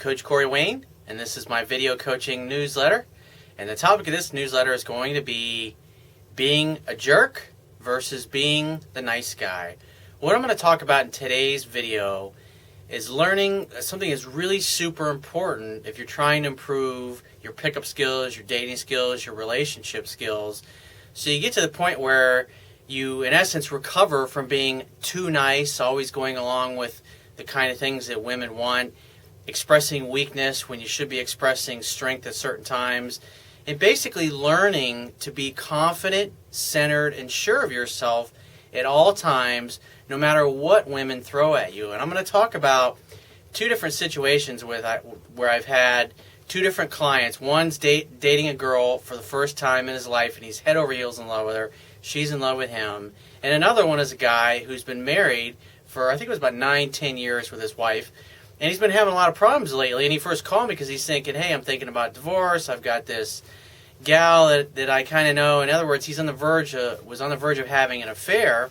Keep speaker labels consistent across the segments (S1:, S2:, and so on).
S1: Coach Corey Wayne, and this is my video coaching newsletter. And the topic of this newsletter is going to be being a jerk versus being the nice guy. What I'm going to talk about in today's video is learning something that's really super important if you're trying to improve your pickup skills, your dating skills, your relationship skills. So you get to the point where you, in essence, recover from being too nice, always going along with the kind of things that women want, expressing weakness when you should be expressing strength at certain times, and basically learning to be confident, centered, and sure of yourself at all times, no matter what women throw at you. And I'm going to talk about two different situations where I've had two different clients. One's dating a girl for the first time in his life, and he's head over heels in love with her. She's in love with him. And another one is a guy who's been married for, I think it was about 9-10 years with his wife. And he's been having a lot of problems lately. And he first called me because he's thinking, hey, I'm thinking about divorce. I've got this gal that I kind of know. In other words, he's was on the verge of having an affair.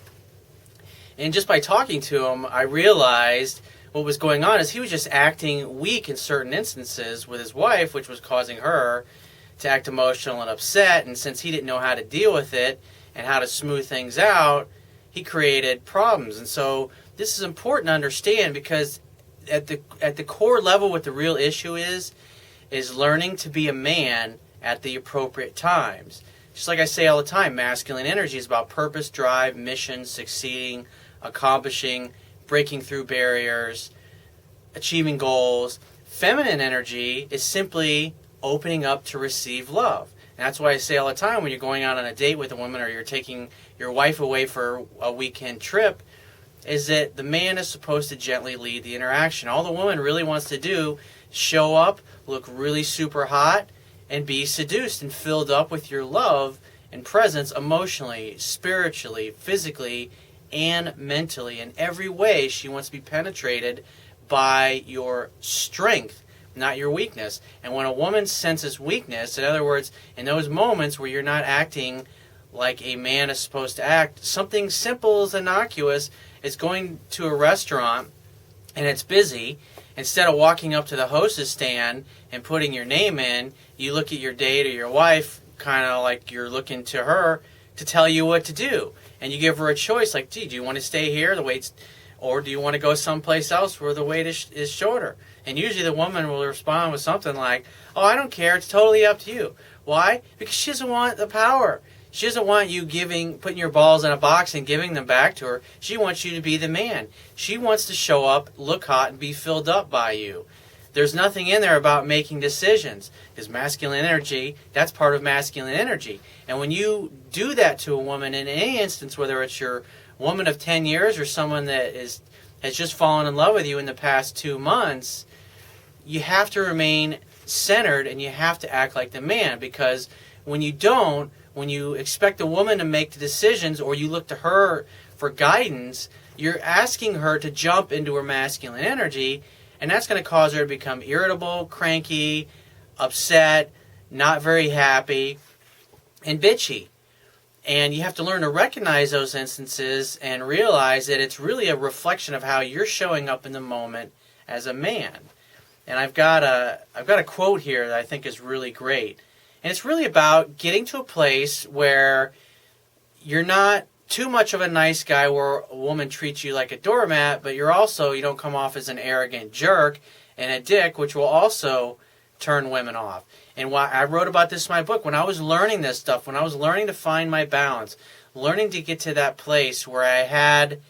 S1: And just by talking to him, I realized what was going on is he was just acting weak in certain instances with his wife, which was causing her to act emotional and upset. And since he didn't know how to deal with it and how to smooth things out, he created problems. And so this is important to understand, because at the core level, what the real issue is learning to be a man at the appropriate times. Just like I say all the time, masculine energy is about purpose, drive, mission, succeeding, accomplishing, breaking through barriers, achieving goals. Feminine energy is simply opening up to receive love. And that's why I say all the time, when you're going out on a date with a woman or you're taking your wife away for a weekend trip, is that the man is supposed to gently lead the interaction. All the woman really wants to do is show up, look really super hot, and be seduced and filled up with your love and presence emotionally, spiritually, physically, and mentally. In every way, she wants to be penetrated by your strength, not your weakness. And when a woman senses weakness, in other words, in those moments where you're not acting like a man is supposed to act, something simple as innocuous is going to a restaurant and it's busy. Instead of walking up to the hostess stand and putting your name in, you look at your date or your wife kind of like you're looking to her to tell you what to do. And you give her a choice like, gee, do you want to stay here, or do you want to go someplace else where the wait is shorter? And usually the woman will respond with something like, oh, I don't care, it's totally up to you. Why? Because she doesn't want the power. She doesn't want you putting your balls in a box and giving them back to her. She wants you to be the man. She wants to show up, look hot, and be filled up by you. There's nothing in there about making decisions, because masculine energy, that's part of masculine energy. And when you do that to a woman in any instance, whether it's your woman of 10 years or someone that has just fallen in love with you in the past 2 months, you have to remain centered and you have to act like the man, because when you don't, when you expect a woman to make the decisions or you look to her for guidance, you're asking her to jump into her masculine energy, and that's going to cause her to become irritable, cranky, upset, not very happy, and bitchy. And you have to learn to recognize those instances and realize that it's really a reflection of how you're showing up in the moment as a man. And I've got a quote here that I think is really great. And it's really about getting to a place where you're not too much of a nice guy where a woman treats you like a doormat, but you don't come off as an arrogant jerk and a dick, which will also turn women off. And why I wrote about this in my book, when I was learning this stuff, when I was learning to find my balance, learning to get to that place where I had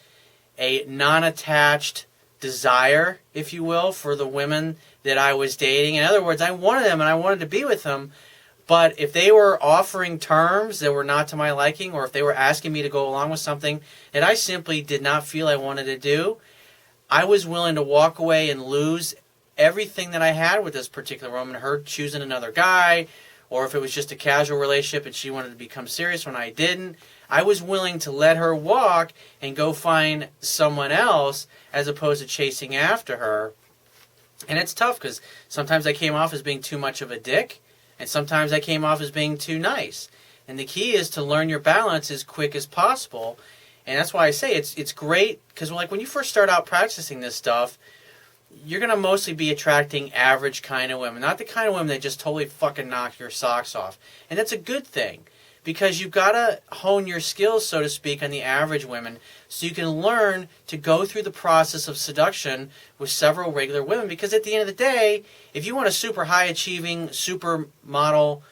S1: a non-attached desire, if you will, for the women that I was dating. In other words, I wanted them and I wanted to be with them. But if they were offering terms that were not to my liking, or if they were asking me to go along with something that I simply did not feel I wanted to do, I was willing to walk away and lose everything that I had with this particular woman, her choosing another guy, or if it was just a casual relationship and she wanted to become serious when I didn't, I was willing to let her walk and go find someone else as opposed to chasing after her. And it's tough because sometimes I came off as being too much of a dick, and sometimes I came off as being too nice. And the key is to learn your balance as quick as possible. And that's why I say it's great, because like when you first start out practicing this stuff, you're going to mostly be attracting average kind of women, not the kind of women that just totally fucking knock your socks off. And that's a good thing, because you've got to hone your skills, so to speak, on the average women, so you can learn to go through the process of seduction with several regular women. Because at the end of the day, if you want a super high-achieving, supermodel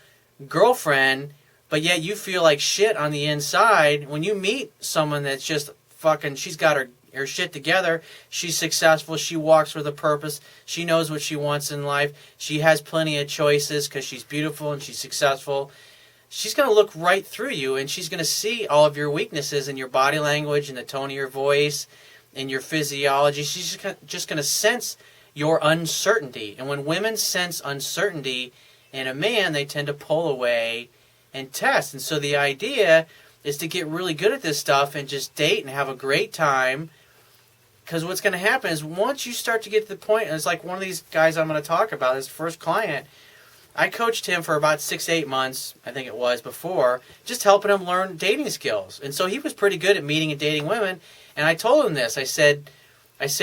S1: girlfriend, but yet you feel like shit on the inside, when you meet someone that's just fucking, she's got her shit together, she's successful, she walks with a purpose, she knows what she wants in life, she has plenty of choices because she's beautiful and she's successful, she's going to look right through you, and she's going to see all of your weaknesses in your body language and the tone of your voice and your physiology. She's just going to sense your uncertainty. And when women sense uncertainty in a man, they tend to pull away and test. And so the idea is to get really good at this stuff and just date and have a great time. Because what's going to happen is once you start to get to the point, and it's like one of these guys I'm going to talk about, his first client, I coached him for about 6 to 8 months, I think it was, before, just helping him learn dating skills. And so he was pretty good at meeting and dating women. And I told him this. I said,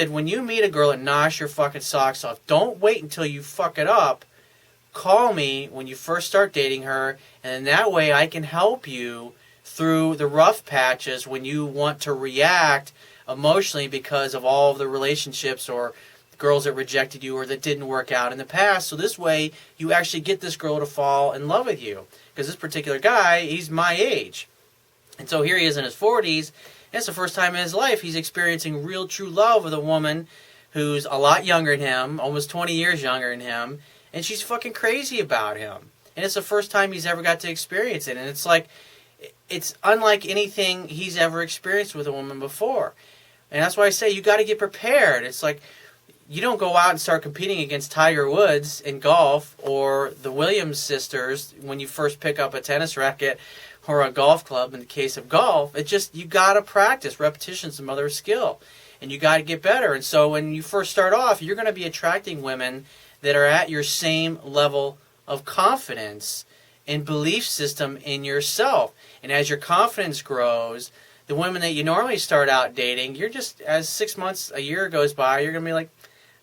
S1: when you meet a girl that knocks your fucking socks off, don't wait until you fuck it up. Call me when you first start dating her, and that way I can help you through the rough patches when you want to react emotionally because of all of the relationships or girls that rejected you or that didn't work out in the past. So this way you actually get this girl to fall in love with you. Because this particular guy, he's my age. And so here he is in his 40s, and it's the first time in his life he's experiencing real true love with a woman who's a lot younger than him, almost 20 years younger than him, and she's fucking crazy about him. And it's the first time he's ever got to experience it. And it's like, it's unlike anything he's ever experienced with a woman before. And that's why I say you got to get prepared. It's like, you don't go out and start competing against Tiger Woods in golf or the Williams sisters when you first pick up a tennis racket or a golf club in the case of golf. It just, you got to practice. Repetition's the mother of skill. And you got to get better. And so when you first start off, you're going to be attracting women that are at your same level of confidence and belief system in yourself. And as your confidence grows, the women that you normally start out dating, you're just, as 6 months, a year goes by, you're going to be like,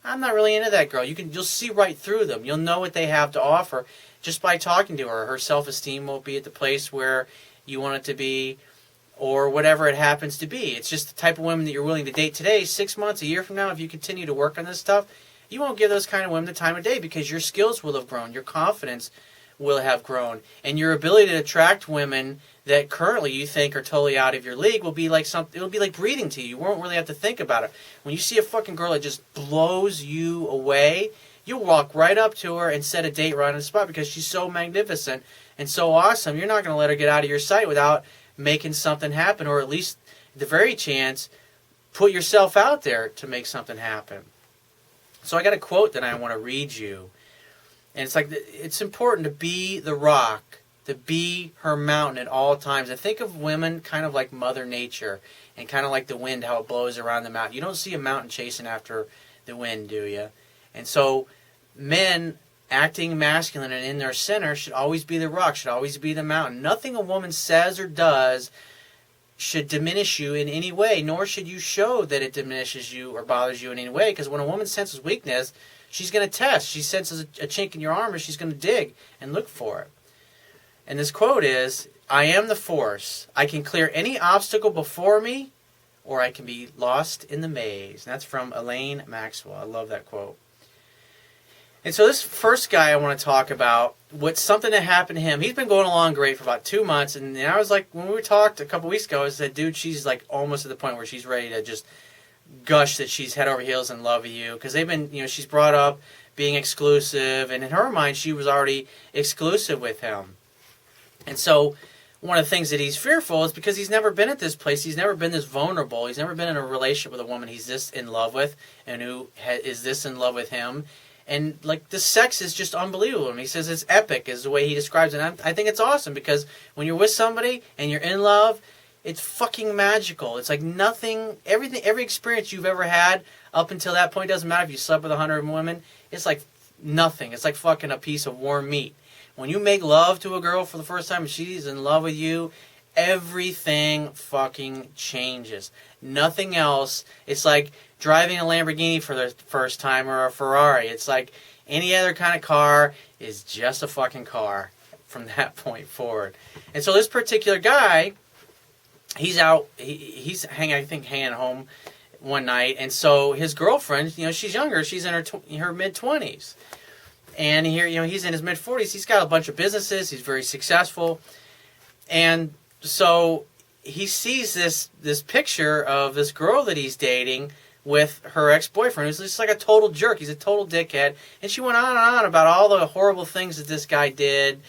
S1: I'm not really into that girl. You'll see right through them. You'll know what they have to offer just by talking to her. Her self-esteem won't be at the place where you want it to be, or whatever it happens to be. It's just the type of women that you're willing to date today. 6 months, a year from now, if you continue to work on this stuff, you won't give those kind of women the time of day because your skills will have grown, your confidence will have grown, and your ability to attract women that currently you think are totally out of your league will be like something. It'll be like breathing to you. You won't really have to think about it. When you see a fucking girl that just blows you away, you'll walk right up to her and set a date right on the spot because she's so magnificent and so awesome. You're not going to let her get out of your sight without making something happen, or at least, the very chance, put yourself out there to make something happen. So I got a quote that I want to read you. And it's like, it's important to be the rock, to be her mountain at all times. I think of women kind of like Mother Nature and kind of like the wind, how it blows around the mountain. You don't see a mountain chasing after the wind, do you? And so men acting masculine and in their center should always be the rock, should always be the mountain. Nothing a woman says or does should diminish you in any way, nor should you show that it diminishes you or bothers you in any way, because when a woman senses weakness, she's going to test. She senses a chink in your armor, she's going to dig and look for it. And this quote is, I am the force. I can clear any obstacle before me, or I can be lost in the maze. And that's from Elaine Maxwell. I love that quote. And so this first guy I want to talk about, what's something that happened to him. He's been going along great for about 2 months. And I was like, when we talked a couple weeks ago, I said, dude, she's like almost at the point where she's ready to just gush that she's head over heels in love with you. Because they've been, she's brought up being exclusive. And in her mind, she was already exclusive with him. And so one of the things that he's fearful is because he's never been at this place. He's never been this vulnerable. He's never been in a relationship with a woman he's this in love with and who is this in love with him. And like the sex is just unbelievable. And he says it's epic is the way he describes it. And I think it's awesome because when you're with somebody and you're in love, it's fucking magical. It's like nothing, every experience you've ever had up until that point, doesn't matter if you slept with 100 women, it's like nothing. It's like fucking a piece of warm meat. When you make love to a girl for the first time and she's in love with you, everything fucking changes. Nothing else. It's like driving a Lamborghini for the first time or a Ferrari. It's like any other kind of car is just a fucking car from that point forward. And so this particular guy, he's out, he's hanging home one night, and so his girlfriend, she's younger, she's in her mid-20s. And here, he's in his mid-40s, he's got a bunch of businesses, he's very successful. And so he sees this picture of this girl that he's dating with her ex-boyfriend, who's just like a total jerk. He's a total dickhead. And she went on and on about all the horrible things that this guy did.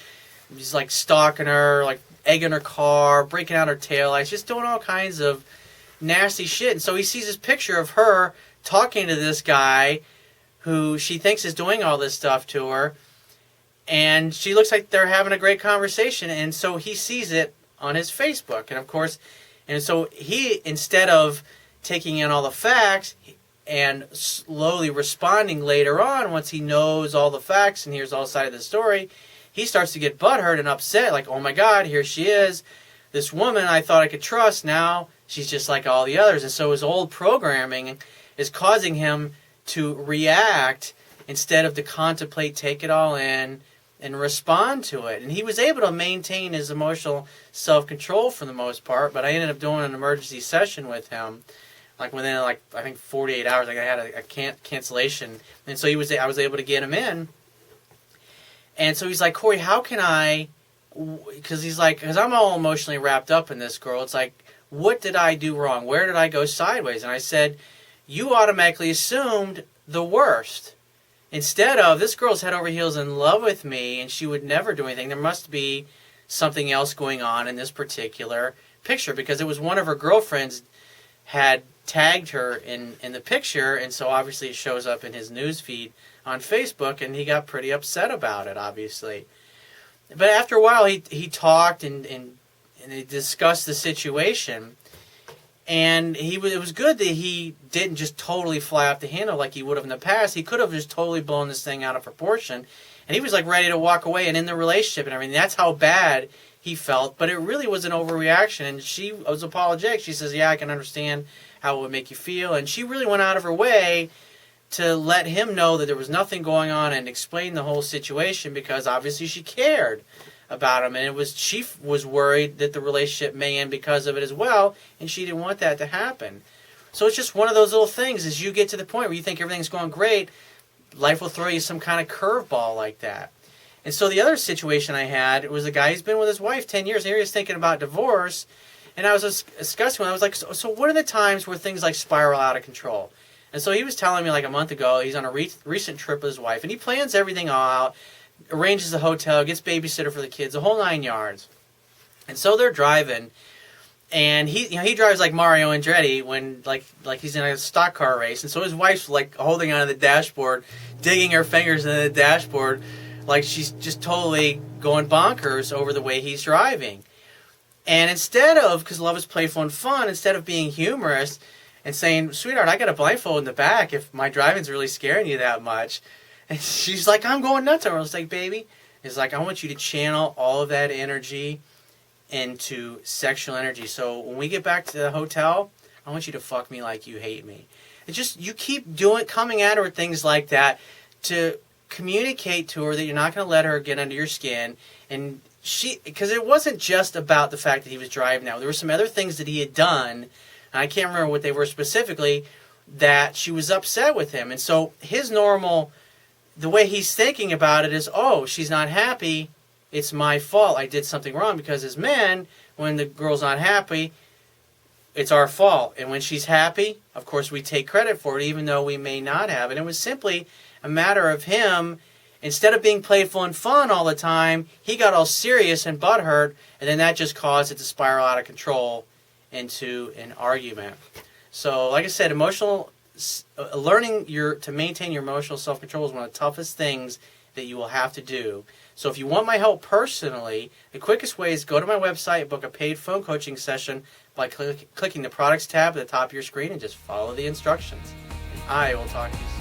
S1: He's like stalking her, like egging her car, breaking out her taillights, just doing all kinds of nasty shit. And so he sees this picture of her talking to this guy who she thinks is doing all this stuff to her. And she looks like they're having a great conversation. And so he sees it on his Facebook. And of course, and so he, instead of taking in all the facts and slowly responding later on once he knows all the facts and hears all sides of the story, he starts to get butthurt and upset, like, oh my God, here she is, this woman I thought I could trust, now she's just like all the others. And so his old programming is causing him to react instead of to contemplate, take it all in, and respond to it. And he was able to maintain his emotional self-control for the most part, but I ended up doing an emergency session with him. Like within, I think 48 hours, I had a cancellation, and so I was able to get him in. And so he's like, Corey, how can I? Because I'm all emotionally wrapped up in this girl. It's like, what did I do wrong? Where did I go sideways? And I said, you automatically assumed the worst. Instead of, this girl's head over heels in love with me, and she would never do anything. There must be something else going on in this particular picture, because it was one of her girlfriends had tagged her in the picture, and so obviously it shows up in his news feed on Facebook, and he got pretty upset about it, obviously. But after a while, he talked and they discussed the situation, and it was good that he didn't just totally fly off the handle like he would have in the past. He could have just totally blown this thing out of proportion, and he was like ready to walk away and end the relationship and everything. That's how bad he felt, but it really was an overreaction, and she was apologetic. She says, yeah, I can understand how it would make you feel, and she really went out of her way to let him know that there was nothing going on and explain the whole situation, because obviously she cared about him, and she was worried that the relationship may end because of it as well, and she didn't want that to happen. So it's just one of those little things. As you get to the point where you think everything's going great, life will throw you some kind of curveball like that. And so the other situation I had, it was a guy who's been with his wife 10 years, and he was thinking about divorce. And I was discussing, I was like, so what are the times where things like spiral out of control? And so he was telling me like a month ago, he's on a recent trip with his wife, and he plans everything all out, arranges the hotel, gets babysitter for the kids, the whole 9 yards. And so they're driving, and he drives like Mario Andretti when like he's in a stock car race. And so his wife's like holding onto the dashboard, digging her fingers into the dashboard, like she's just totally going bonkers over the way he's driving. And instead of, because love is playful and fun, instead of being humorous and saying, sweetheart, I got a blindfold in the back if my driving's really scaring you that much. And she's like, I'm going nuts. I was like, baby, it's like, I want you to channel all of that energy into sexual energy. So when we get back to the hotel, I want you to fuck me like you hate me. It's just, you keep coming at her with things like that to communicate to her that you're not going to let her get under your skin. And because it wasn't just about the fact that he was driving now. There were some other things that he had done, and I can't remember what they were specifically, that she was upset with him. And so the way he's thinking about it is, oh, she's not happy, it's my fault, I did something wrong. Because as men, when the girl's not happy, it's our fault. And when she's happy, of course we take credit for it, even though we may not have. And it was simply a matter of him, instead of being playful and fun all the time, he got all serious and butthurt, and then that just caused it to spiral out of control into an argument. So, like I said, learning to maintain your emotional self-control is one of the toughest things that you will have to do. So if you want my help personally, the quickest way is go to my website, book a paid phone coaching session by clicking the products tab at the top of your screen, and just follow the instructions. And I will talk to you soon.